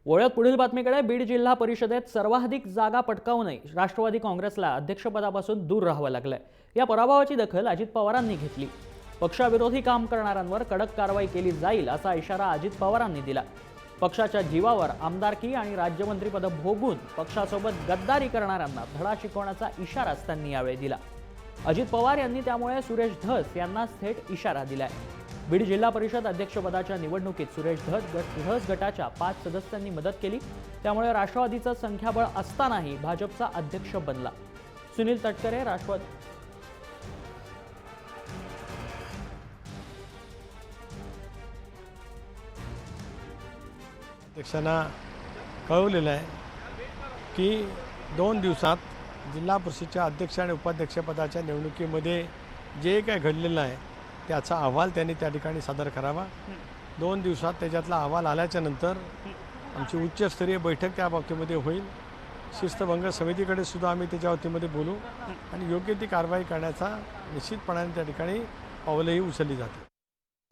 वळत पुढील बातमीकडे. बीड जिल्हा परिषदेत सर्वाधिक जागा पटकावूनही राष्ट्रवादी काँग्रेसला अध्यक्षपदापासून दूर राहावं लागलंय. या पराभवाची दखल अजित पवारांनी घेतली. पक्षाविरोधी काम करणाऱ्यांवर कडक कारवाई केली जाईल असा इशारा अजित पवारांनी दिला. पक्षाच्या जीवावर आमदारकी आणि राज्यमंत्रीपद भोगून पक्षासोबत गद्दारी करणाऱ्यांना धडा शिकवण्याचा इशाराच त्यांनी यावेळी दिला. अजित पवार यांनी त्यामुळे सुरेश धस यांना थेट इशारा दिलाय. बीड जिल्हा परिषद अध्यक्षपदाच्या निवडणुकीत सुरेश धस गटाच्या 5 सदस्यांनी मदत केली. त्यामुळे राष्ट्रवादीचं संख्याबळ असतानाही भाजपचा अध्यक्ष बनला. सुनील तटकरे राष्ट्रवादी अध्यक्षांना कळवलेलं आहे की 2 दिवसात जिल्हा परिषदेच्या अध्यक्ष आणि उपाध्यक्षपदाच्या निवडणुकीमध्ये जे काही घडलेलं आहे त्याचा अहवाल त्यांनी त्या ठिकाणी सादर करावा. 2 दिवसात त्याच्यातला अहवाल आल्याच्या नंतर आमची उच्चस्तरीय बैठक त्या बाबतीमध्ये होईल. शिस्तभंग समितीकडे सुद्धा आम्ही त्याच्या बाबतीमध्ये बोलू आणि योग्य ती कारवाई करण्याचा निश्चितपणाने त्या ठिकाणी पावलंही उचलली जातील.